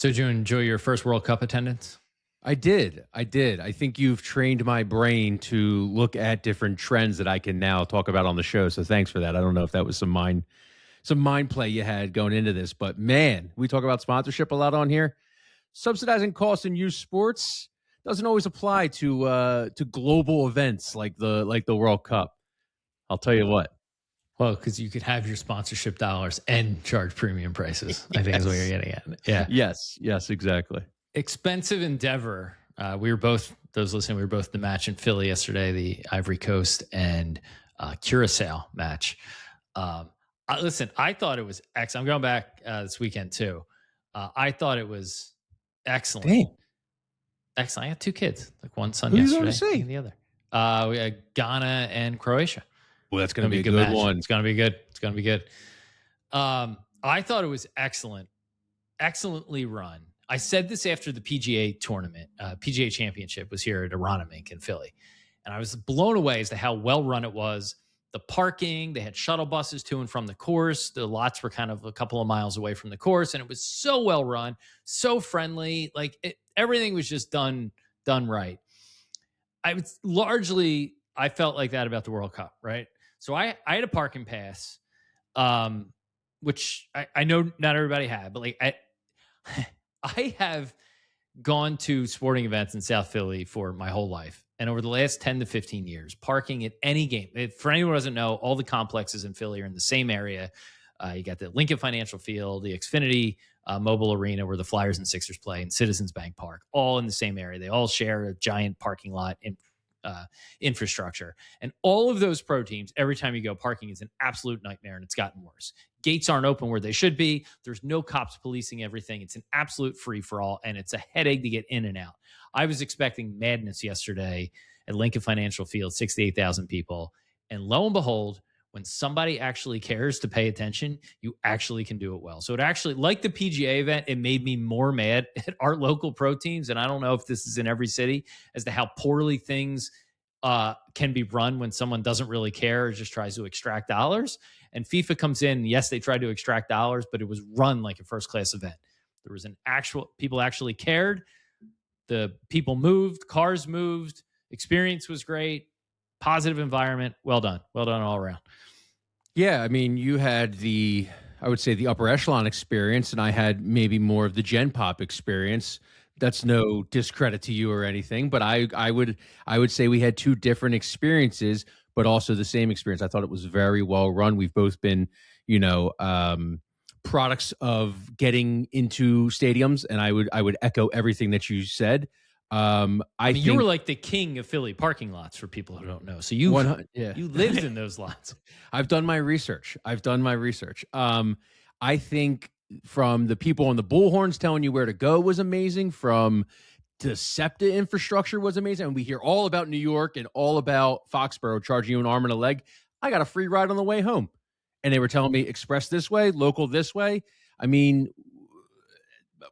So did you enjoy your first World Cup attendance? I did. I did. I think you've trained my brain to look at different trends that I can now talk about on the show. So thanks for that. I don't know if that was some mind play you had going into this, but man, we talk about sponsorship a lot on here. Subsidizing costs in youth sports doesn't always apply to global events like the World Cup. I'll tell you what. Well, because you could have your sponsorship dollars and charge premium prices, I think is what you're Yes. getting at. Yeah. Yes, exactly. Expensive endeavor. We were both, those listening, we were both at the match in Philly yesterday, the Ivory Coast and Curacao match. Listen, I thought it was excellent. I'm going back this weekend too. I thought it was excellent. Dang. Excellent. I had two kids, like one son Who are you going yesterday to see? and the other. We had Ghana and Croatia. Well, that's going to be a good good match. one. It's going to be good. It's going to be good. I thought it was excellent, excellently run. I said this after the PGA tournament, PGA Championship was here at Aronimink in Philly, and I was blown away as to how well run it was. The parking, they had shuttle buses to and from the course. The lots were kind of a couple of miles away from the course, and it was so well run, so friendly. Everything was just done right. I felt like that about the World Cup, right? So I had a parking pass, which I know not everybody had, but I have gone to sporting events in South Philly for my whole life. And over the last 10 to 15 years, parking at any game, for anyone who doesn't know, all the complexes in Philly are in the same area. You got the Lincoln Financial Field, the Xfinity Mobile Arena where the Flyers and Sixers play, and Citizens Bank Park, all in the same area. They all share a giant parking lot in infrastructure. And all of those pro teams, every time you go, parking is an absolute nightmare, and it's gotten worse. Gates aren't open where they should be. There's no cops policing everything. It's an absolute free-for-all, and it's a headache to get in and out. I was expecting madness yesterday at Lincoln Financial Field, 68,000 people. And lo and behold, when somebody actually cares to pay attention, you actually can do it well. So it actually, like the PGA event, it made me more mad at our local pro teams. And I don't know if this is in every city as to how poorly things can be run when someone doesn't really care or just tries to extract dollars. And FIFA comes in. Yes, they tried to extract dollars, but it was run like a first-class event. There was people actually cared. The people moved, cars moved, experience was great. Positive environment. Well done all around. Yeah, I mean, you had I would say the upper echelon experience, and I had maybe more of the Gen Pop experience. That's no discredit to you or anything, but I would say we had two different experiences, but also the same experience. I thought it was very well run. We've both been, products of getting into stadiums, and I would echo everything that you said. I mean, you were like the king of Philly parking lots for people who don't know. So you lived in those lots. I've done my research. I think from the people on the bullhorns telling you where to go was amazing. From the SEPTA infrastructure was amazing. And we hear all about New York and all about Foxborough charging you an arm and a leg. I got a free ride on the way home. And they were telling me express this way, local this way. I mean,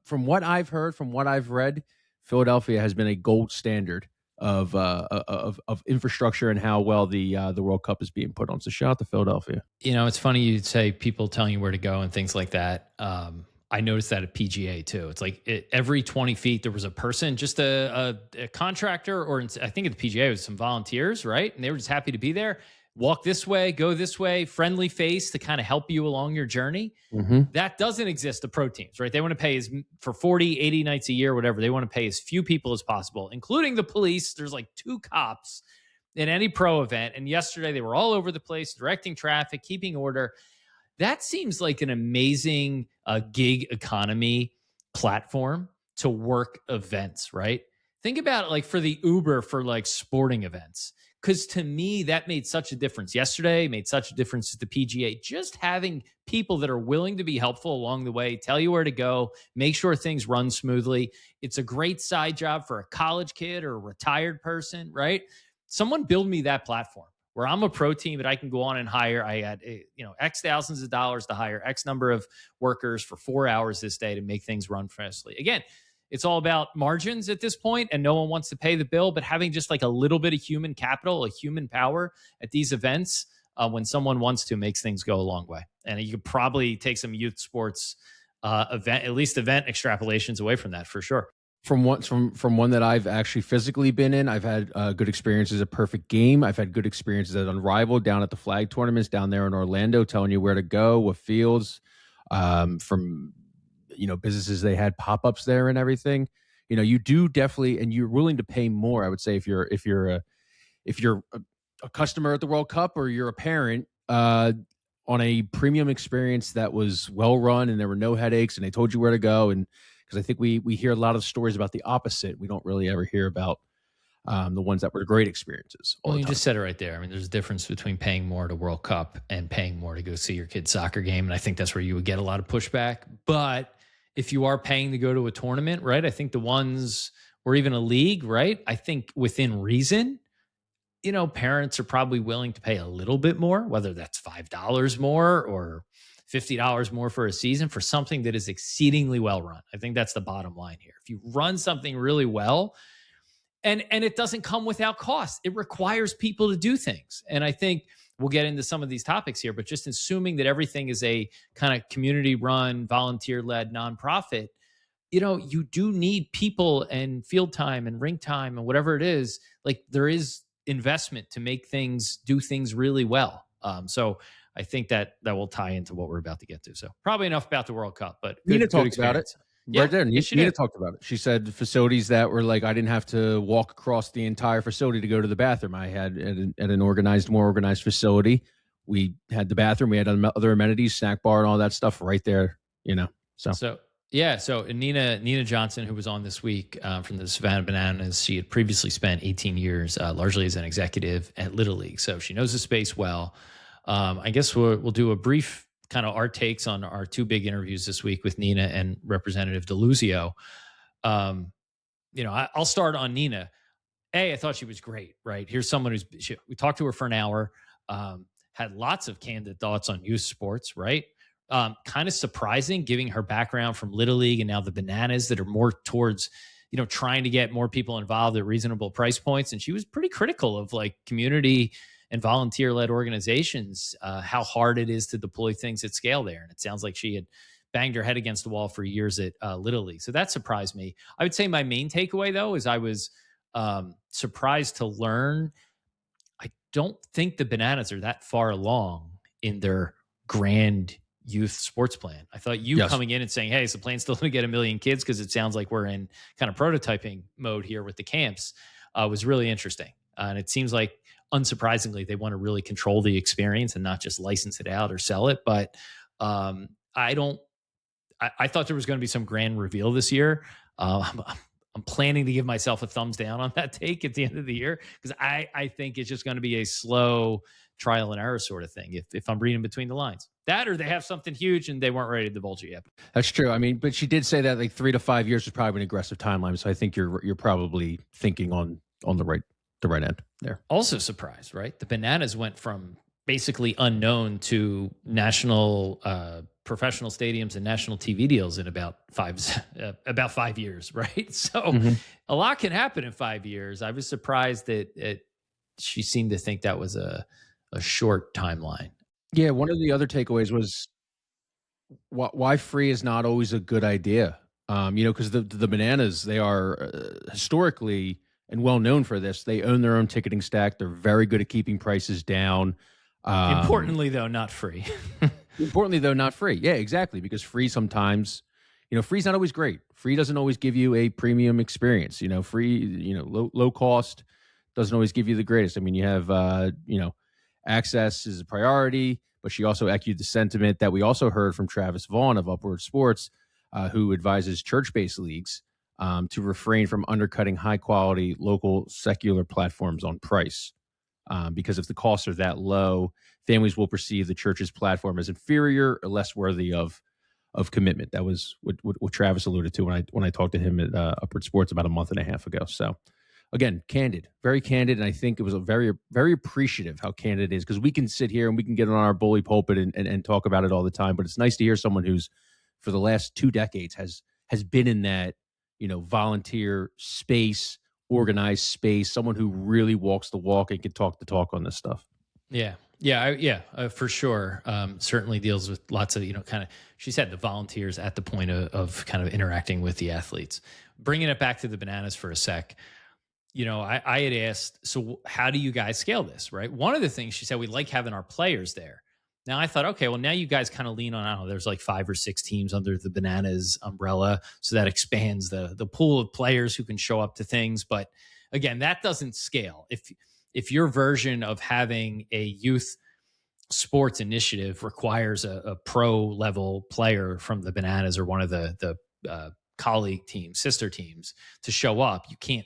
from what I've heard, from what I've read, Philadelphia has been a gold standard of infrastructure and how well the World Cup is being put on. So shout out to Philadelphia. It's funny you'd say people telling you where to go and things like that. I noticed that at PGA too. It's like every 20 feet there was a person, just a contractor, or I think at the PGA it was some volunteers, right? And they were just happy to be there. Walk this way, go this way, friendly face to kind of help you along your journey. Mm-hmm. That doesn't exist to pro teams, right? They want to pay for 40, 80 nights a year, whatever. They want to pay as few people as possible, including the police. There's like 2 cops in any pro event. And yesterday they were all over the place, directing traffic, keeping order. That seems like an amazing gig economy platform to work events, right? Think about it like for the Uber for like sporting events. Because to me, that made such a difference yesterday, made such a difference at the PGA. Just having people that are willing to be helpful along the way, tell you where to go, make sure things run smoothly. It's a great side job for a college kid or a retired person, right? Someone build me that platform where I'm a pro team that I can go on and hire. I had X thousands of dollars to hire X number of workers for 4 hours this day to make things run fastly. Again, it's all about margins at this point, and no one wants to pay the bill, but having just like a little bit of human capital, a human power at these events, when someone wants to, makes things go a long way. And you could probably take some youth sports event, at least event extrapolations away from that for sure. From one that I've actually physically been in, I've had good experiences at Perfect Game. I've had good experiences at Unrivaled down at the flag tournaments down there in Orlando, telling you where to go, what fields, from businesses they had pop ups there and everything. You do definitely, and you're willing to pay more. I would say if you're a customer at the World Cup or you're a parent, on a premium experience that was well run and there were no headaches and they told you where to go. And because I think we hear a lot of stories about the opposite. We don't really ever hear about the ones that were great experiences. Well, you just said it right there. I mean, there's a difference between paying more to World Cup and paying more to go see your kid's soccer game. And I think that's where you would get a lot of pushback. But if you are paying to go to a tournament, right, I think the ones, or even a league, right, I think within reason, parents are probably willing to pay a little bit more, whether that's $5 more or $50 more for a season for something that is exceedingly well run. I think that's the bottom line here. If you run something really well, and it doesn't come without cost, it requires people to do things. And I think we'll get into some of these topics here, but just assuming that everything is a kind of community run, volunteer led nonprofit, you do need people and field time and ring time and whatever it is. Like, there is investment to make things, do things really well. So I think that will tie into what we're about to get to. So probably enough about the World Cup, but Nina talked about it. Yeah, right there. yes, Nina talked about it. She said facilities that were like, I didn't have to walk across the entire facility to go to the bathroom. I had at an more organized facility. We had the bathroom. We had other amenities, snack bar, and all that stuff right there. So yeah. So Nina Johnson, who was on this week from the Savannah Bananas, she had previously spent 18 years largely as an executive at Little League, so she knows the space well. I guess we'll do a brief kind of our takes on our two big interviews this week with Nina and Representative Deluzio. I'll start on Nina. I thought she was great, right? Here's someone we talked to her for an hour, had lots of candid thoughts on youth sports, right? Kind of surprising, giving her background from Little League and now the Bananas that are more towards, trying to get more people involved at reasonable price points. And she was pretty critical of like community and volunteer-led organizations, how hard it is to deploy things at scale there. And it sounds like she had banged her head against the wall for years at Little League. So that surprised me. I would say my main takeaway, though, is I was surprised to learn I don't think the Bananas are that far along in their grand youth sports plan. I thought coming in and saying, hey, is the plan still to get 1 million kids? Because it sounds like we're in kind of prototyping mode here with the camps, was really interesting. And it seems like, unsurprisingly, they want to really control the experience and not just license it out or sell it. But I thought there was going to be some grand reveal this year. I'm planning to give myself a thumbs down on that take at the end of the year, because I think it's just going to be a slow trial and error sort of thing. If I'm reading between the lines, that, or they have something huge and they weren't ready to divulge it yet. That's true. I mean, but she did say that like 3 to 5 years was probably an aggressive timeline. So I think you're probably thinking on the right end there. Also surprised, right? The Bananas went from basically unknown to national professional stadiums and national TV deals in about 5 years, right? So a lot can happen in 5 years. I was surprised that she seemed to think that was a short timeline. Yeah, one of the other takeaways was why free is not always a good idea. Because the Bananas, they are historically and well known for this. They own their own ticketing stack. They're very good at keeping prices down. Importantly, though, not free. Yeah, exactly. Because free sometimes, free's not always great. Free doesn't always give you a premium experience. Free, low cost doesn't always give you the greatest. I mean, you have, access is a priority, but she also echoed the sentiment that we also heard from Travis Vaughn of Upward Sports, who advises church-based leagues to refrain from undercutting high-quality local secular platforms on price. Because if the costs are that low, families will perceive the church's platform as inferior or less worthy of commitment. That was what Travis alluded to when I talked to him at Upward Sports about a month and a half ago. So, again, very candid, and I think it was a very, very appreciative how candid it is, because we can sit here and we can get on our bully pulpit and talk about it all the time, but it's nice to hear someone who's for the last 2 decades has been in that volunteer space, organized space, someone who really walks the walk and can talk the talk on this stuff. Yeah. Yeah, for sure. Certainly deals with lots of, kind of, she said the volunteers at the point of kind of interacting with the athletes. Bringing it back to the bananas for a sec, I had asked, so how do you guys scale this, right? One of the things she said, we like having our players there. Now I thought, okay, well, now you guys kind of lean on, I don't know, there's like 5 or 6 teams under the bananas umbrella. So that expands the pool of players who can show up to things. But again, that doesn't scale. If your version of having a youth sports initiative requires a pro level player from the bananas or one of the colleague teams, sister teams to show up, you can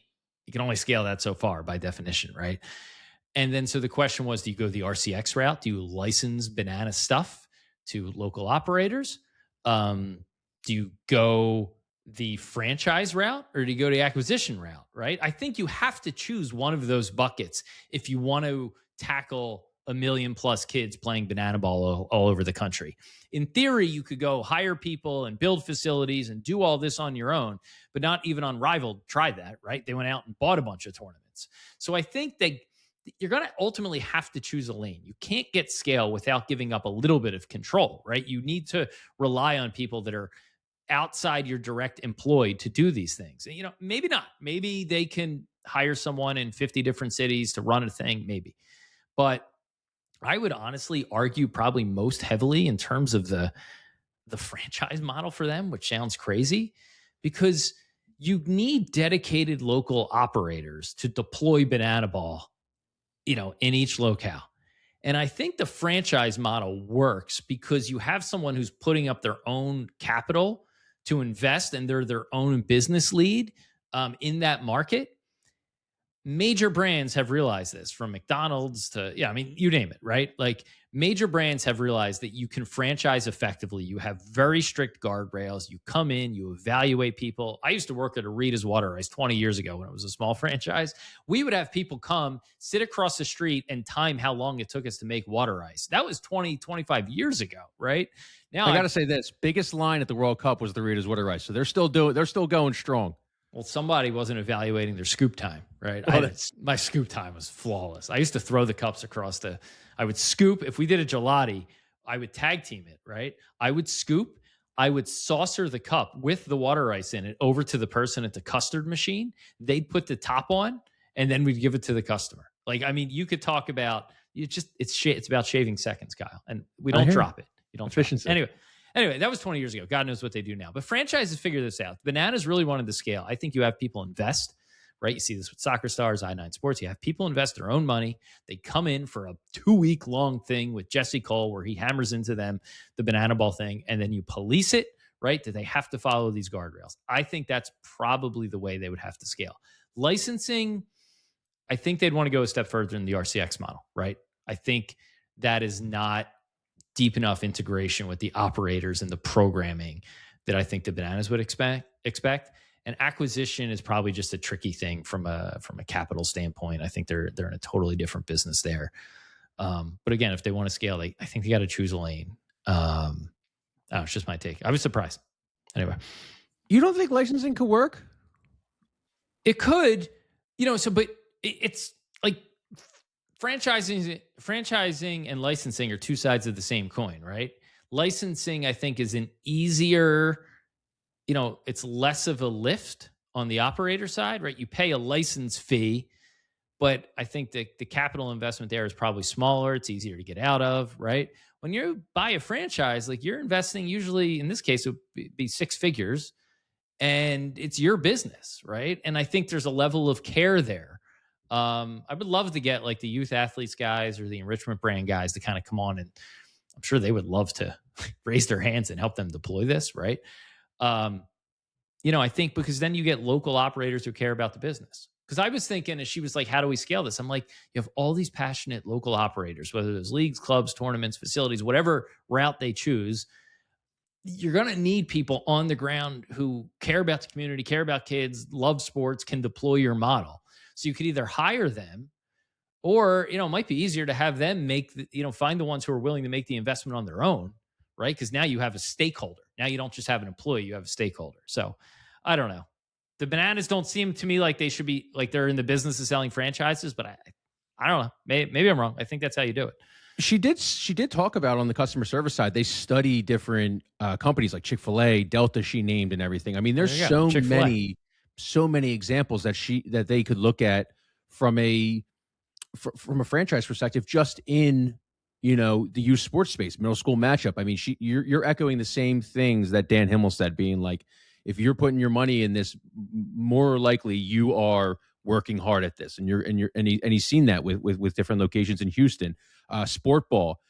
only scale that so far by definition, right? And then so the question was, do you go the RCX route? Do you license banana stuff to local operators? Do you go the franchise route or do you go the acquisition route, right? I think you have to choose one of those buckets if you want to tackle a million plus kids playing banana ball all over the country. In theory, you could go hire people and build facilities and do all this on your own, but not even Unrivaled tried that, right? They went out and bought a bunch of tournaments. So I think that you're going to ultimately have to choose a lane. You can't get scale without giving up a little bit of control, right? You need to rely on people that are outside your direct employed to do these things. And, maybe not. Maybe they can hire someone in 50 different cities to run a thing, maybe. But I would honestly argue probably most heavily in terms of the franchise model for them, which sounds crazy, because you need dedicated local operators to deploy banana ball, in each locale. And I think the franchise model works because you have someone who's putting up their own capital to invest and they're their own business lead in that market. Major brands have realized this, from McDonald's to, you name it, right? Like, major brands have realized that you can franchise effectively. You have very strict guardrails. You come in, you evaluate people. I used to work at Arita's Water Ice 20 years ago when it was a small franchise. We would have people come, sit across the street and time how long it took us to make water ice. That was 20, 25 years ago, right? Now I got to say this, biggest line at the World Cup was the Rita's Water Ice. So they're still going strong. Well, somebody wasn't evaluating their scoop time, right? My scoop time was flawless. I used to throw the cups across I would scoop. If we did a gelati, I would tag team it, right? I would scoop. I would saucer the cup with the water ice in it over to the person at the custard machine. They'd put the top on, and then we'd give it to the customer. You could talk about, it's about shaving seconds, Kyle, and we don't drop it. You don't efficiency. Anyway, that was 20 years ago. God knows what they do now. But franchises figure this out. Bananas really wanted to scale. I think you have people invest, right? You see this with Soccer Stars, I9 Sports. You have people invest their own money. They come in for a 2-week long thing with Jesse Cole where he hammers into them the banana ball thing, and then you police it, right? Do they have to follow these guardrails? I think that's probably the way they would have to scale. Licensing, I think they'd want to go a step further in the RCX model, right? I think that is not deep enough integration with the operators and the programming that I think the bananas would expect. And acquisition is probably just a tricky thing from a capital standpoint. I think they're in a totally different business there. But again, if they want to scale, I think they got to choose a lane. It's just my take. I was surprised. Anyway, you don't think licensing could work? It could, but it's like franchising and licensing are two sides of the same coin, right? Licensing, I think, is an easier, it's less of a lift on the operator side, right? You pay a license fee, but I think the capital investment there is probably smaller. It's easier to get out of, right? When you buy a franchise, like, you're investing, usually in this case, it would be 6 figures, and it's your business, right? And I think there's a level of care there. I would love to get like the youth athletes guys or the enrichment brand guys to kind of come on, and I'm sure they would love to raise their hands and help them deploy this, right? I think because then you get local operators who care about the business. Because I was thinking, as she was like, how do we scale this? I'm like, you have all these passionate local operators, whether it's leagues, clubs, tournaments, facilities, whatever route they choose. You're going to need people on the ground who care about the community, care about kids, love sports, can deploy your model. So you could either hire them, or, it might be easier to have them find the ones who are willing to make the investment on their own, right? Because now you have a stakeholder. Now you don't just have an employee, you have a stakeholder. So I don't know. The bananas don't seem to me like they should be, like, they're in the business of selling franchises, but I don't know. Maybe I'm wrong. I think that's how you do it. She did talk about on the customer service side. They study different companies like Chick-fil-A, Delta. She named and everything. I mean, there's There you go. Chick-fil-A. so many examples that they could look at from a franchise perspective, just in the youth sports space, middle school matchup. I mean, you're echoing the same things that Dan Himmel said, being like, if you're putting your money in this, more likely you are working hard at this, and he's seen that with different locations in Houston. Sport ball,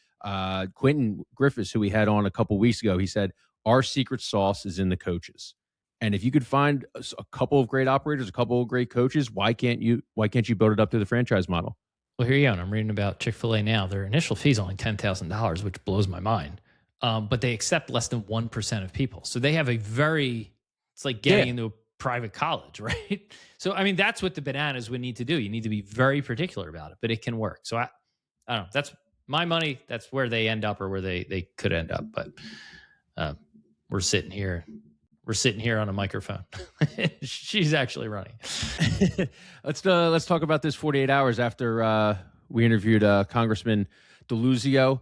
Quentin Griffiths, who we had on a couple weeks ago, he said our secret sauce is in the coaches. And if you could find a couple of great operators, a couple of great coaches, why can't you build it up to the franchise model? Well, here you go. And I'm reading about Chick-fil-A now. Their initial fee is only $10,000, which blows my mind. But they accept less than 1% of people. So they have it's like getting into a private college, right? So, I mean, that's what the bananas would need to do. You need to be very particular about it, but it can work. So I don't know. That's my money. That's where they end up, or where they could end up. But we're sitting here on a microphone. She's actually running. Let's talk about this 48 hours after we interviewed Congressman Deluzio.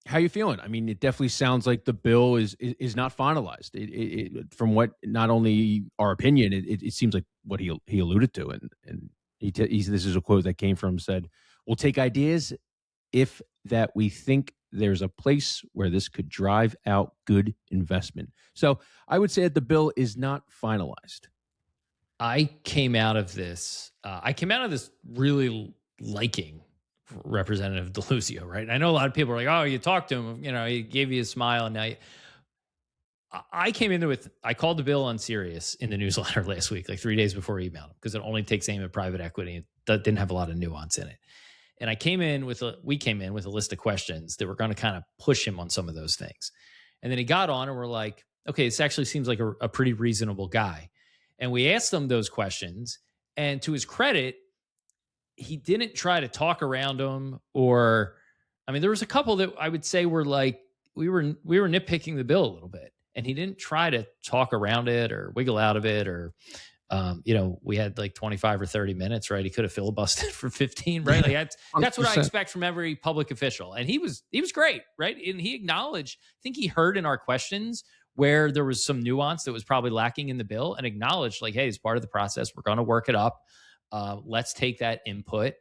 How you feeling? I mean, it definitely sounds like the bill is not finalized. From what, not only our opinion, it seems like what he alluded to, and this is a quote that came from him, said, "We'll take ideas if that we think there's a place where this could drive out good investment." So I would say that the bill is not finalized. I came out of this really liking Representative Deluzio, right? I know a lot of people are like, "Oh, you talked to him, he gave you a smile." And I came into it. I called the bill unserious in the newsletter last week, like 3 days before I emailed him, because it only takes aim at private equity. That didn't have a lot of nuance in it. And we came in with a list of questions that were going to kind of push him on some of those things. And then he got on, and we're like, okay, this actually seems like a pretty reasonable guy. And we asked him those questions, and to his credit, he didn't try to talk around them, or, I mean, there was a couple that I would say were like, we were nitpicking the bill a little bit, and he didn't try to talk around it or wiggle out of it, or, we had like 25 or 30 minutes, right? He could have filibustered for 15, right? Like that's what I expect from every public official. And he was great, right? And he acknowledged, I think he heard in our questions where there was some nuance that was probably lacking in the bill, and acknowledged, like, hey, as part of the process, we're going to work it up. Let's take that input.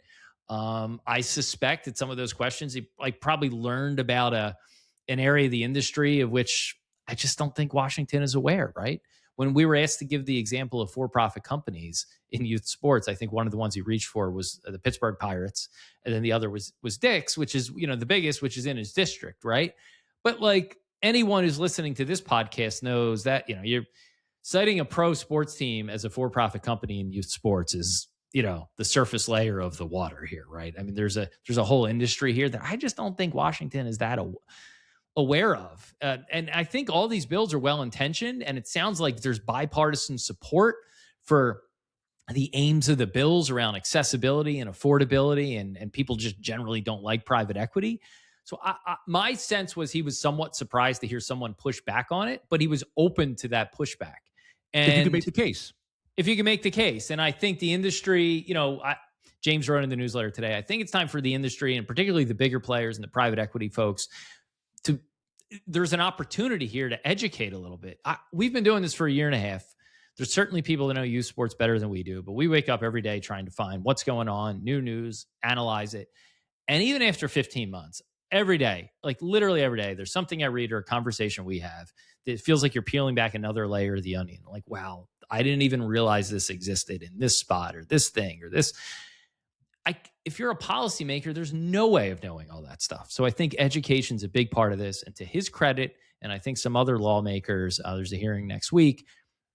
I suspect that some of those questions, he probably learned about an area of the industry of which I just don't think Washington is aware, right? When we were asked to give the example of for-profit companies in youth sports, I think one of the ones he reached for was the Pittsburgh Pirates, and then the other was Dick's, which is the biggest, which is in his district, right? But like, anyone who's listening to this podcast knows that you're citing a pro sports team as a for-profit company in youth sports is the surface layer of the water here, right? I mean, there's a whole industry here that I just don't think Washington is that aware of. And I think all these bills are well-intentioned, and it sounds like there's bipartisan support for the aims of the bills around accessibility and affordability, and people just generally don't like private equity. So my sense was he was somewhat surprised to hear someone push back on it, but he was open to that pushback. And if you could make the case. If you can make the case. And I think the industry, James wrote in the newsletter today, I think it's time for the industry, and particularly the bigger players and the private equity folks, there's an opportunity here to educate a little bit. We've been doing this for a year and a half. There's certainly people that know youth sports better than we do, but we wake up every day trying to find what's going on, new news, analyze it. And even after 15 months, every day, like literally every day, there's something I read or a conversation we have that feels like you're peeling back another layer of the onion. Like, wow, I didn't even realize this existed in this spot, or this thing, or this. If you're a policymaker, there's no way of knowing all that stuff. So I think education's a big part of this. And to his credit, and I think some other lawmakers, there's a hearing next week,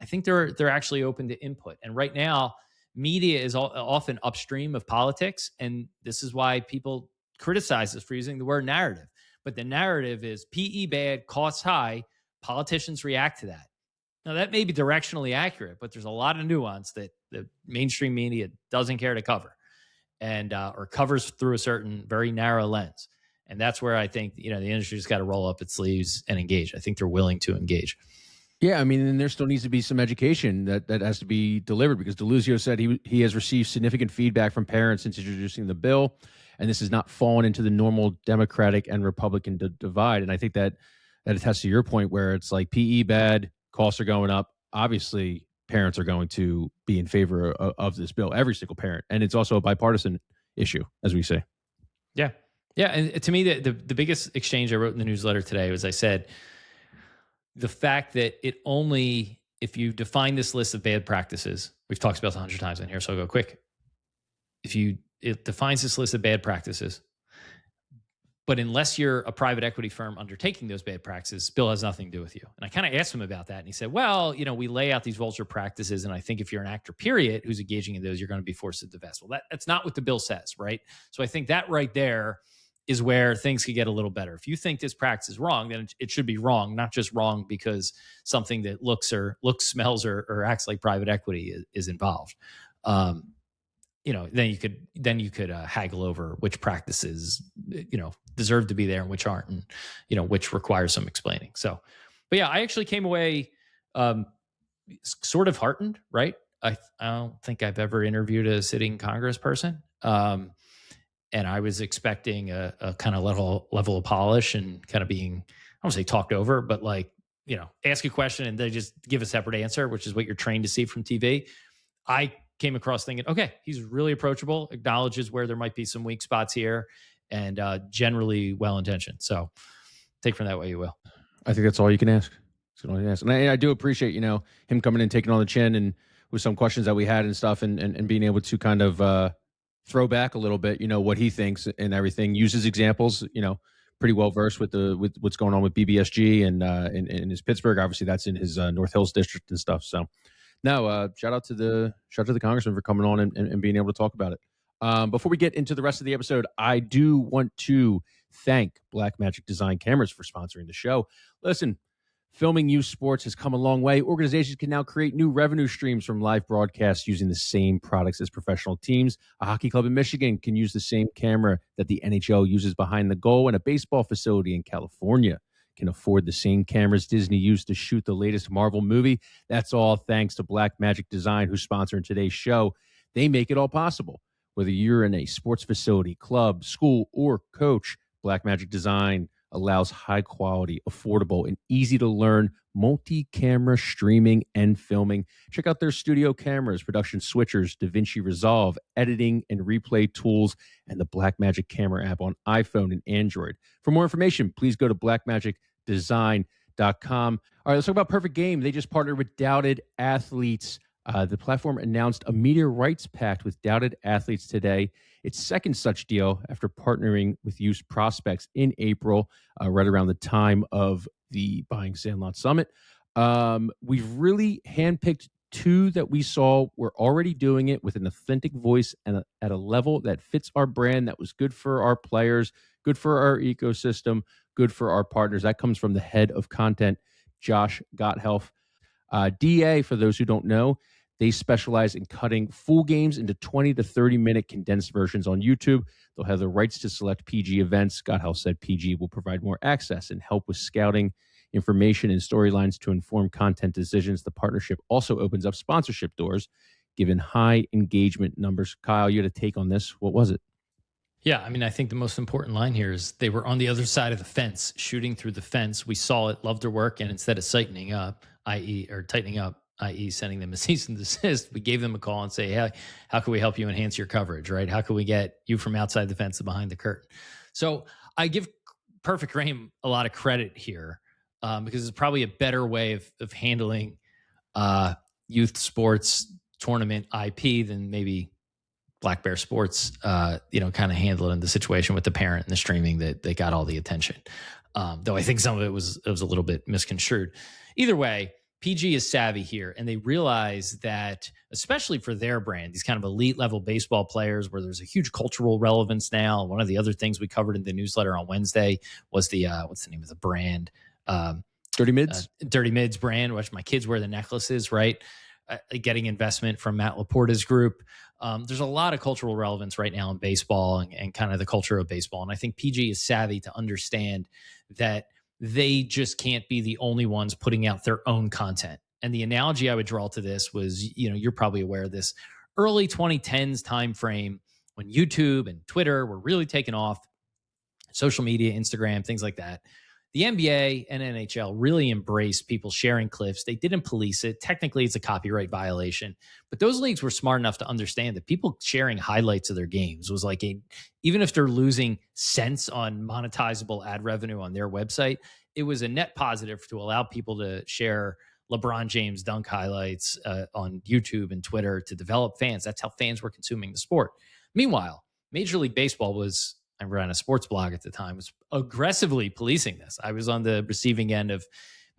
I think they're actually open to input. And right now, media is often upstream of politics, and this is why people criticize us for using the word narrative. But the narrative is PE bad, costs high, politicians react to that. Now, that may be directionally accurate, but there's a lot of nuance that the mainstream media doesn't care to cover, and or covers through a certain very narrow lens. And that's where I think the industry's got to roll up its sleeves and engage. I think they're willing to engage. Yeah, I mean, and there still needs to be some education that has to be delivered, because Deluzio said he has received significant feedback from parents since introducing the bill, and this has not fallen into the normal Democratic and Republican divide. And I think that attests to your point, where it's like PE bad, costs are going up. Obviously, parents are going to be in favor of this bill, every single parent, and it's also a bipartisan issue, as we say. Yeah. Yeah. And to me, the biggest exchange I wrote in the newsletter today was, I said, the fact that it only, if you define this list of bad practices, we've talked about this 100 times in here, so I'll go quick. It defines this list of bad practices, but unless you're a private equity firm undertaking those bad practices, bill has nothing to do with you. And I kind of asked him about that, and he said, well, we lay out these vulture practices, and I think if you're an actor, period, who's engaging in those, you're going to be forced to divest. Well, that's not what the bill says, right? So I think that right there is where things could get a little better. If you think this practice is wrong, then it should be wrong, not just wrong because something that looks, smells, or acts like private equity is involved. Then you could haggle over which practices deserve to be there and which aren't, and which require some explaining. So, but yeah, I actually came away sort of heartened. Right, I don't think I've ever interviewed a sitting congressperson, and I was expecting a kind of level of polish and kind of being, I don't say talked over, but ask a question and they just give a separate answer, which is what you're trained to see from TV. I came across thinking, okay, he's really approachable, acknowledges where there might be some weak spots here, and generally well-intentioned. So take from that what you will. I think that's all you can ask. That's all you can ask. And I do appreciate, him coming in, taking on the chin, and with some questions that we had and stuff, and being able to kind of throw back a little bit, what he thinks and everything. Uses examples, pretty well versed with what's going on with BBSG and in his Pittsburgh. Obviously, that's in his North Hills district and stuff. So, no, shout out to the congressman for coming on and being able to talk about it. Before we get into the rest of the episode, I do want to thank Blackmagic Design Cameras for sponsoring the show. Listen, filming youth sports has come a long way. Organizations can now create new revenue streams from live broadcasts using the same products as professional teams. A hockey club in Michigan can use the same camera that the NHL uses behind the goal, and a baseball facility in California can afford the same cameras Disney used to shoot the latest Marvel movie. That's all thanks to Blackmagic Design, who's sponsoring today's show. They make it all possible. Whether you're in a sports facility, club, school, or coach, Blackmagic Design allows high quality, affordable, and easy to learn multi-camera streaming and filming. Check out their studio cameras, production switchers, DaVinci Resolve, editing and replay tools, and the Blackmagic camera app on iPhone and Android. For more information, please go to blackmagicdesign.com. All right, let's talk about Perfect Game. They just partnered with Doubted Athletes. The platform announced a media rights pact with Doubted Athletes today. Its second such deal after partnering with youth prospects in April, right around the time of the Buying Sandlot Summit. We've really handpicked two that we saw were already doing it with an authentic voice and at a level that fits our brand, that was good for our players, good for our ecosystem, good for our partners. That comes from the head of content, Josh Gotthelf. DA, for those who don't know, they specialize in cutting full games into 20 to 30-minute condensed versions on YouTube. They'll have the rights to select PG events. Gotthelf said PG will provide more access and help with scouting information and storylines to inform content decisions. The partnership also opens up sponsorship doors, given high engagement numbers. Kyle, you had a take on this. What was it? Yeah, I mean, I think the most important line here is they were on the other side of the fence, shooting through the fence. We saw it, loved their work, and instead of tightening up, i.e., sending them a cease and desist, we gave them a call and say, hey, how can we help you enhance your coverage, right? How can we get you from outside the fence to behind the curtain? So I give Perfect Game a lot of credit here because it's probably a better way of handling youth sports tournament IP than maybe Black Bear Sports, kind of handled in the situation with the parent and the streaming that they got all the attention. Though I think some of it was a little bit misconstrued. Either way, PG is savvy here, and they realize that, especially for their brand, these kind of elite level baseball players, where there's a huge cultural relevance now. One of the other things we covered in the newsletter on Wednesday was the what's the name of the brand? Dirty Mids. Dirty Mids brand, which my kids wear the necklaces, right? Getting investment from Matt Laporta's group. There's a lot of cultural relevance right now in baseball and kind of the culture of baseball. And I think PG is savvy to understand that they just can't be the only ones putting out their own content. And the analogy I would draw to this was, you're probably aware of this early 2010s time frame when YouTube and Twitter were really taking off, social media, Instagram, things like that. The NBA and NHL really embraced people sharing clips. They didn't police it. Technically, it's a copyright violation. But those leagues were smart enough to understand that people sharing highlights of their games was like even if they're losing cents on monetizable ad revenue on their website, it was a net positive to allow people to share LeBron James dunk highlights on YouTube and Twitter to develop fans. That's how fans were consuming the sport. Meanwhile, Major League Baseball I ran a sports blog at the time, was aggressively policing this. I was on the receiving end of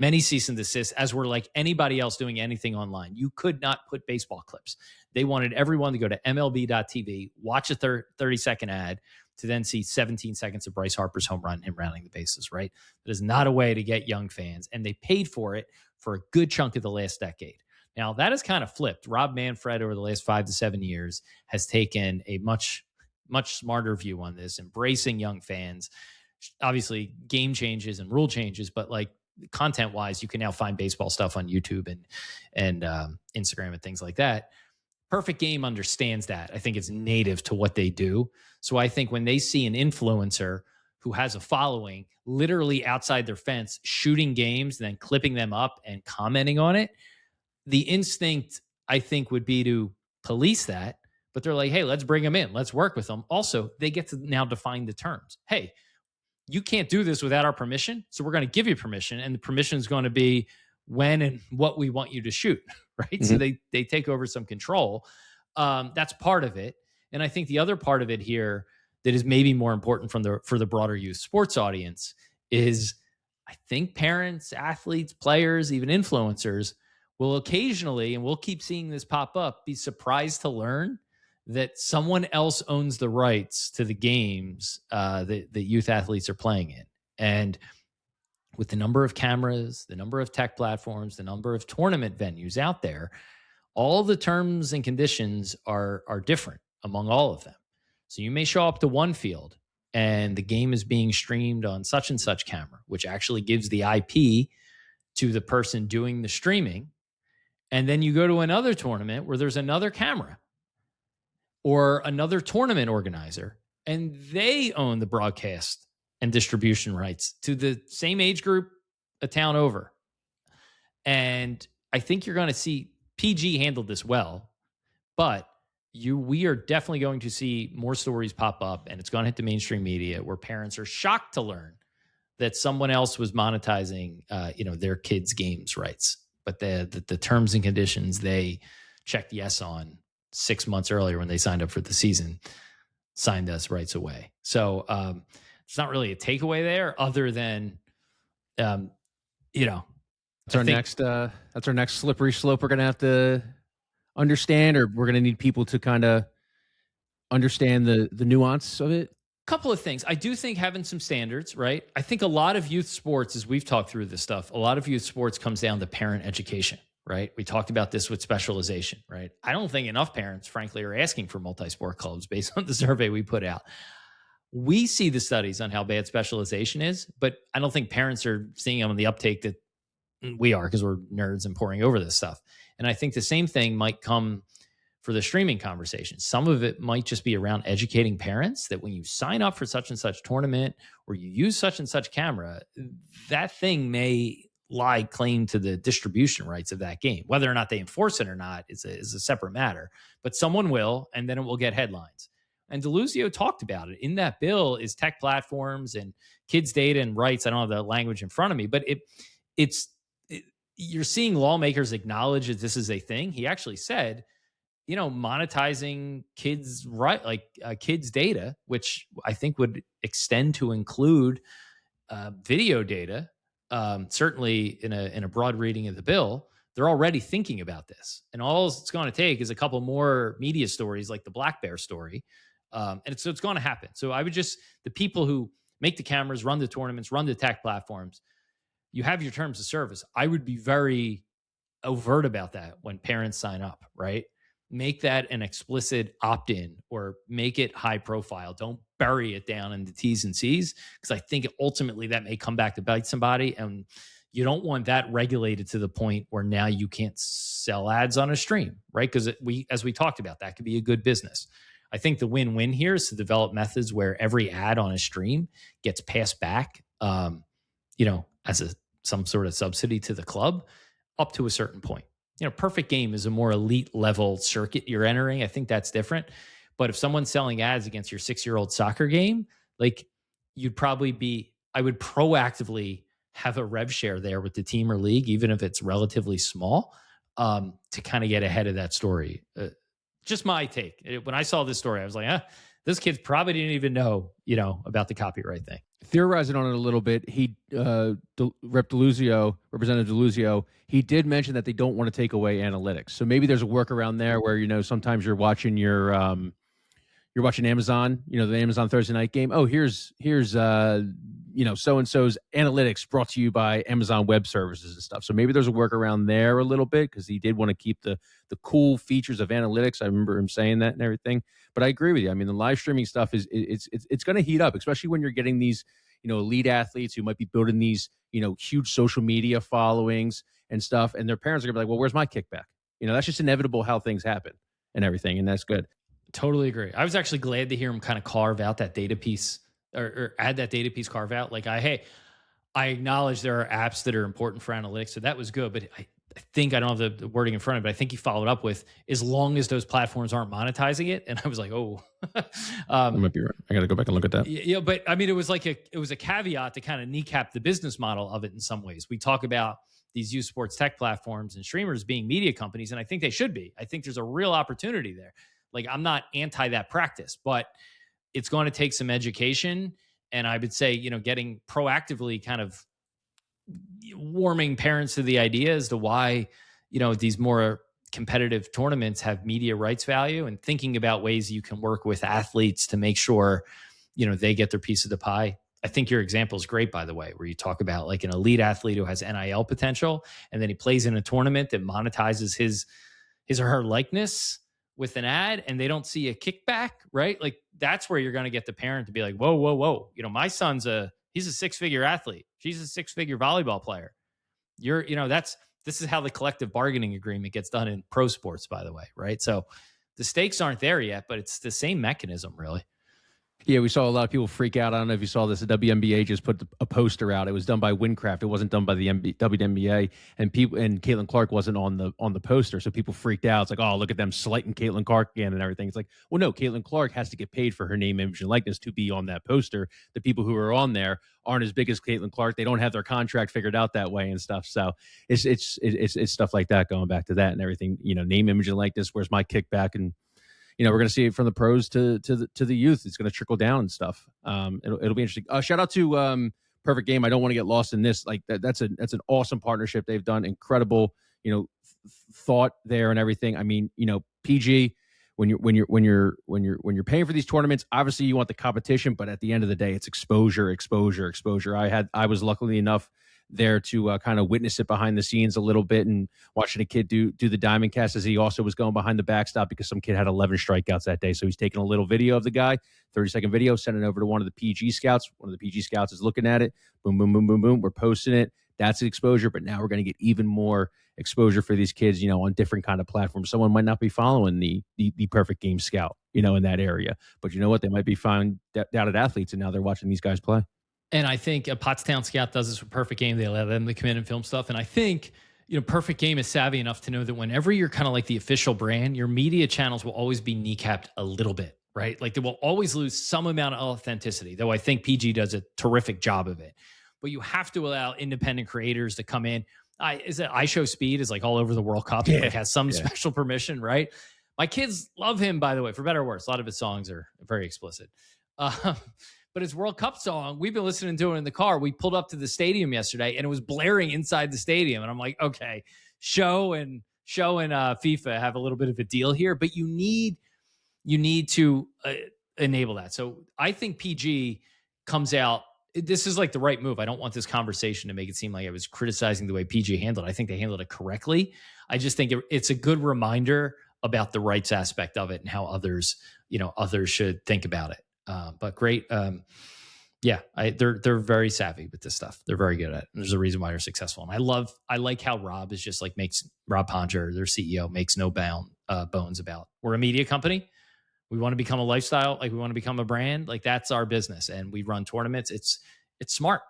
many cease and desist, as were like anybody else doing anything online. You could not put baseball clips. They wanted everyone to go to MLB.tv, watch a 30-second ad to then see 17 seconds of Bryce Harper's home run, him rounding the bases, right? That is not a way to get young fans. And they paid for it for a good chunk of the last decade. Now, that has kind of flipped. Rob Manfred, over the last 5 to 7 years, has taken a much smarter view on this, embracing young fans. Obviously, game changes and rule changes, but like content wise, you can now find baseball stuff on YouTube and Instagram and things like that. Perfect Game understands that. I think it's native to what they do. So I think when they see an influencer who has a following literally outside their fence shooting games, then clipping them up and commenting on it, the instinct, I think, would be to police that. But they're like, hey, let's bring them in. Let's work with them. Also, they get to now define the terms. Hey, you can't do this without our permission. So we're going to give you permission. And the permission is going to be when and what we want you to shoot. Right. Mm-hmm. So they take over some control. That's part of it. And I think the other part of it here that is maybe more important for the broader youth sports audience is, I think parents, athletes, players, even influencers will occasionally, and we'll keep seeing this pop up, be surprised to learn that someone else owns the rights to the games that youth athletes are playing in. And with the number of cameras, the number of tech platforms, the number of tournament venues out there, all the terms and conditions are different among all of them. So you may show up to one field and the game is being streamed on such and such camera, which actually gives the IP to the person doing the streaming. And then you go to another tournament where there's another camera or another tournament organizer, and they own the broadcast and distribution rights to the same age group a town over. And I think you're going to see PG handled this well, but we are definitely going to see more stories pop up, and it's going to hit the mainstream media where parents are shocked to learn that someone else was monetizing, their kids' games rights. But the terms and conditions they checked yes on 6 months earlier when they signed up for the season, signed us rights away. So it's not really a takeaway there other than, that's our next slippery slope we're going to have to understand, or we're going to need people to kind of understand the nuance of it. Couple of things. I do think having some standards, right? I think a lot of youth sports, as we've talked through this stuff, a lot of youth sports comes down to parent education. Right? We talked about this with specialization, right? I don't think enough parents, frankly, are asking for multi-sport clubs based on the survey we put out. We see the studies on how bad specialization is, but I don't think parents are seeing them on the uptake that we are, because we're nerds and poring over this stuff. And I think the same thing might come for the streaming conversation. Some of it might just be around educating parents that when you sign up for such and such tournament or you use such and such camera, that thing may lie claim to the distribution rights of that game. Whether or not they enforce it or not is a separate matter, but someone will, and then it will get headlines. And Deluzio talked about it. In that bill is tech platforms and kids' data and rights. I don't have the language in front of me, but you're seeing lawmakers acknowledge that this is a thing. He actually said, monetizing kids' kids' data, which I think would extend to include video data. Certainly in a broad reading of the bill, they're already thinking about this. And all it's going to take is a couple more media stories like the Black Bear story. And so it's going to happen. So I would the people who make the cameras, run the tournaments, run the tech platforms, you have your terms of service. I would be very overt about that when parents sign up, right? make that an explicit opt-in or make it high profile. Don't bury it down in the T's and C's, because I think ultimately that may come back to bite somebody. And you don't want that regulated to the point where now you can't sell ads on a stream, right? Because as we talked about, that could be a good business. I think the win-win here is to develop methods where every ad on a stream gets passed back, as some sort of subsidy to the club up to a certain point. Perfect Game is a more elite level circuit you're entering. I think that's different. But if someone's selling ads against your 6-year-old soccer game, like I would proactively have a rev share there with the team or league, even if it's relatively small, to kind of get ahead of that story. Just my take. When I saw this story, I was like, this kid probably didn't even know, about the copyright thing. Theorizing on it a little bit, Representative Deluzio, he did mention that they don't want to take away analytics. So maybe there's a workaround there where, sometimes you're watching you're watching Amazon, the Amazon Thursday night game. Oh, here's so-and-so's analytics brought to you by Amazon Web Services and stuff. So maybe there's a workaround there a little bit, because he did want to keep the cool features of analytics. I remember him saying that and everything. But I agree with you. I mean, the live streaming stuff it's going to heat up, especially when you're getting these, elite athletes who might be building these, huge social media followings and stuff. And their parents are going to be like, well, where's my kickback? That's just inevitable how things happen and everything. And that's good. Totally agree. I was actually glad to hear him kind of carve out that data piece or add that data piece carve out. Like, I acknowledge there are apps that are important for analytics. So that was good. But I think, I don't have the wording in front of it, but I think he followed up with, as long as those platforms aren't monetizing it. And I was like, oh. I might be right. I got to go back and look at that. Yeah, but I mean, it was a caveat to kind of kneecap the business model of it in some ways. We talk about these youth sports tech platforms and streamers being media companies, and I think they should be. I think there's a real opportunity there. Like, I'm not anti that practice, but it's going to take some education. And I would say, getting proactively kind of warming parents to the idea as to why, these more competitive tournaments have media rights value, and thinking about ways you can work with athletes to make sure, they get their piece of the pie. I think your example is great, by the way, where you talk about like an elite athlete who has NIL potential, and then he plays in a tournament that monetizes his or her likeness with an ad, and they don't see a kickback, right? Like, that's where you're going to get the parent to be like, whoa. My son's he's a 6-figure athlete. She's a 6-figure volleyball player. This is how the collective bargaining agreement gets done in pro sports, by the way, right? So the stakes aren't there yet, but it's the same mechanism, really. Yeah, we saw a lot of people freak out. I don't know if you saw this. The WNBA just put a poster out. It was done by Windcraft. It wasn't done by the WNBA. And Caitlin Clark wasn't on the poster, so people freaked out. It's like, oh, look at them slighting Caitlin Clark again and everything. It's like, well, no, Caitlin Clark has to get paid for her name, image, and likeness to be on that poster. The people who are on there aren't as big as Caitlin Clark. They don't have their contract figured out that way and stuff. So it's stuff like that, going back to that and everything. Name, image, and likeness. Where's my kickback? And we're going to see it from the pros to the youth. It's going to trickle down and stuff. It'll be interesting. Shout out to Perfect Game. I don't want to get lost in this. Like that's an awesome partnership they've done. Incredible, thought there and everything. I mean, PG, when you're paying for these tournaments, obviously you want the competition, but at the end of the day, it's exposure. I was luckily enough there to kind of witness it behind the scenes a little bit, and watching a kid do the diamond cast as he also was going behind the backstop because some kid had 11 strikeouts that day. So he's taking a little video of the guy, 30-second video, sending it over to one of the PG scouts. One of the PG scouts is looking at it. Boom, boom, boom, boom, boom. We're posting it. That's exposure. But now we're going to get even more exposure for these kids, on different kind of platforms. Someone might not be following the Perfect Game scout, in that area. But you know what? They might be found down at athletes, and now they're watching these guys play. And I think a Pottstown scout does this with Perfect Game. They allow them to come in and film stuff. And I think, Perfect Game is savvy enough to know that whenever you're kind of like the official brand, your media channels will always be kneecapped a little bit, right? Like they will always lose some amount of authenticity, though I think PG does a terrific job of it. But you have to allow independent creators to come in. I Show Speed is like all over the World Cup. Like has some special permission, right? My kids love him, by the way, for better or worse. A lot of his songs are very explicit. But his World Cup song, we've been listening to it in the car. We pulled up to the stadium yesterday, and it was blaring inside the stadium. And I'm like, okay, Show and FIFA have a little bit of a deal here, but you need to enable that. So I think PG comes out. This is like the right move. I don't want this conversation to make it seem like I was criticizing the way PG handled it. I think they handled it correctly. I just think it's a good reminder about the rights aspect of it and how others should think about it. But great. Yeah, they're very savvy with this stuff. They're very good at it. And there's a reason why they're successful. And I like how Rob is just like Rob Poncher, their CEO, makes no bones about, we're a media company. We want to become a lifestyle. Like, we want to become a brand. Like, that's our business. And we run tournaments. It's smart.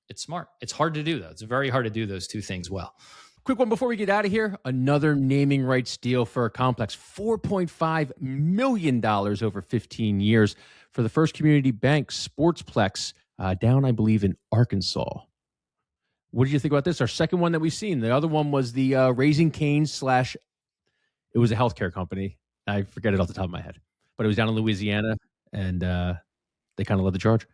It's smart. It's hard to do though. It's very hard to do those two things well. Quick one before we get out of here. Another naming rights deal for a complex. $4.5 million over 15 years for the First Community Bank Sportsplex down, I believe, in Arkansas. What did you think about this? Our second one that we've seen. The other one was the Raising Cane's / it was a healthcare company. I forget it off the top of my head. But it was down in Louisiana, and they kind of led the charge.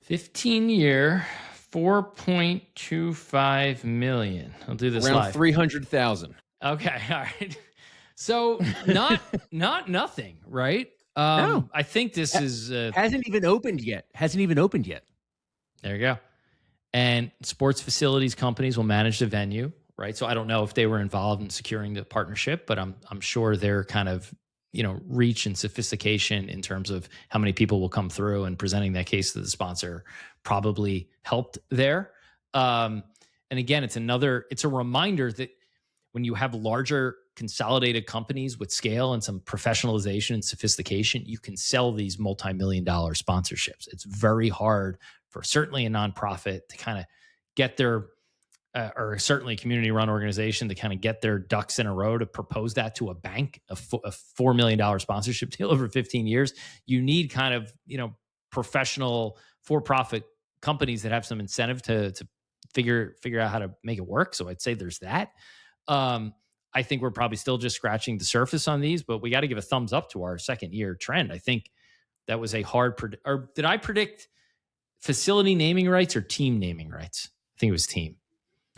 15-year, $4.25 million. I'll do this around live. 300,000. Okay, all right. So not nothing, right? No. I think this is hasn't even opened yet. There you go. And sports facilities companies will manage the venue, right? So I don't know if they were involved in securing the partnership, but I'm sure they're kind of, reach and sophistication in terms of how many people will come through and presenting that case to the sponsor probably helped there. And again, it's a reminder that when you have larger consolidated companies with scale and some professionalization and sophistication, you can sell these multi-million-dollar sponsorships. It's very hard for certainly a nonprofit to kind of get their or certainly a community-run organization to kind of get their ducks in a row to propose that to a bank, a $4 million sponsorship deal over 15 years. You need kind of, professional for-profit companies that have some incentive to figure out how to make it work. So I'd say there's that. I think we're probably still just scratching the surface on these, but we got to give a thumbs up to our second year trend. I think that was a hard, or did I predict facility naming rights or team naming rights? I think it was team.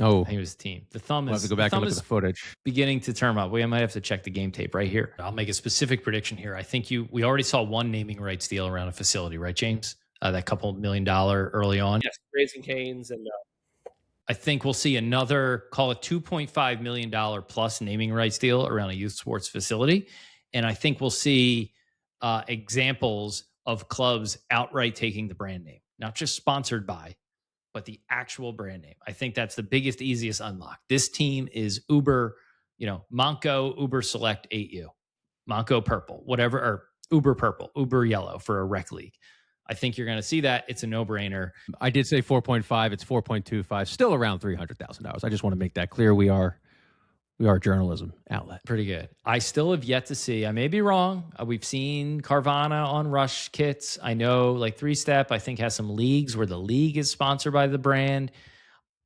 Oh, I think it was team. The thumb we'll is have to go back and look at the footage. Beginning to turn up. We might have to check the game tape right here. I'll make a specific prediction here. I think we already saw one naming rights deal around a facility, right, James? That couple $1 million early on. Yes, Raising Cane's, and I think we'll see another, call it $2.5 million plus naming rights deal around a youth sports facility, and I think we'll see examples of clubs outright taking the brand name, not just sponsored by, but the actual brand name. I think that's the biggest, easiest unlock. This team is Uber, Monco, Uber Select 8U, Monco Purple, whatever, or Uber Purple, Uber Yellow for a rec league. I think you're going to see that. It's a no-brainer. I did say 4.5. It's 4.25. Still around $300,000. I just want to make that clear. We are a journalism outlet. Pretty good. I still have yet to see. I may be wrong. We've seen Carvana on Rush kits. I know, like Three Step, I think has some leagues where the league is sponsored by the brand.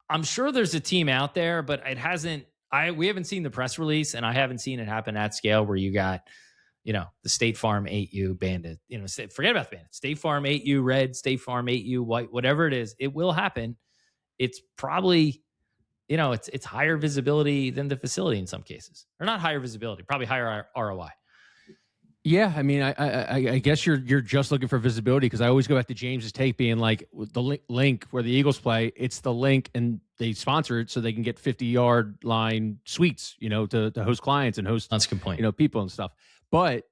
I'm sure there's a team out there, but it hasn't. We haven't seen the press release, and I haven't seen it happen at scale where you got, the State Farm 8U Bandit. Forget about the Bandit. State Farm 8U Red, State Farm 8U White, whatever it is, it will happen. It's probably, it's higher visibility than the facility in some cases, or not higher visibility, probably higher ROI. Yeah, I mean, I guess you're just looking for visibility, because I always go back to James's take being like the link where the Eagles play. It's the link, and they sponsor it so they can get 50-yard line suites, to host clients and host. That's a good point. People and stuff. But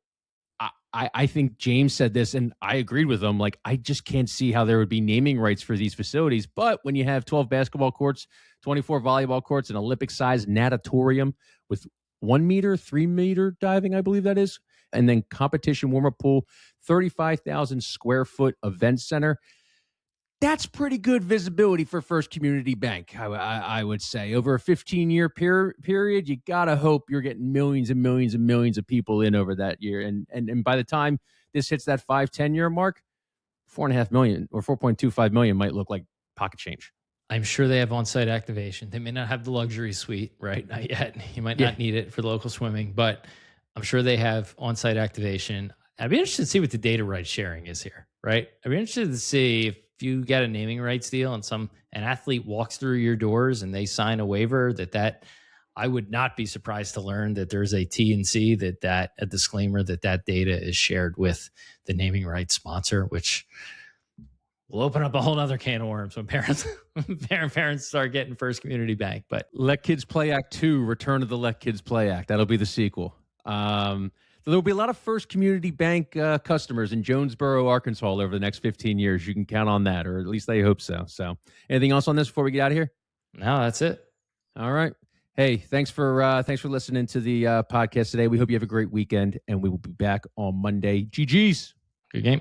I think James said this, and I agreed with him. Like, I just can't see how there would be naming rights for these facilities. But when you have 12 basketball courts, 24 volleyball courts, an Olympic-sized natatorium with 1 meter, 3 meter diving, I believe that is, and then competition warm-up pool, 35,000 square foot event center. That's pretty good visibility for First Community Bank, I would say. Over a 15-year period, you got to hope you're getting millions and millions and millions of people in over that year. And by the time this hits that 5-10-year mark, 4.5 million or 4.25 million might look like pocket change. I'm sure they have on-site activation. They may not have the luxury suite, right? Not yet. You might not need it for local swimming, but I'm sure they have on-site activation. I'd be interested to see what the data rights sharing is here, right? I'd be interested to see if you get a naming rights deal and an athlete walks through your doors and they sign a waiver that I would not be surprised to learn that there's a T&C a disclaimer that data is shared with the naming rights sponsor, which will open up a whole other can of worms when parents start getting First Community Bank. But Let Kids Play Act 2, Return of the Let Kids Play Act. That'll be the sequel. So there will be a lot of First Community Bank customers in Jonesboro, Arkansas over the next 15 years. You can count on that, or at least I hope so. So anything else on this before we get out of here? No, that's it. All right. Hey, thanks for listening to the podcast today. We hope you have a great weekend, and we will be back on Monday. GG's. Good game.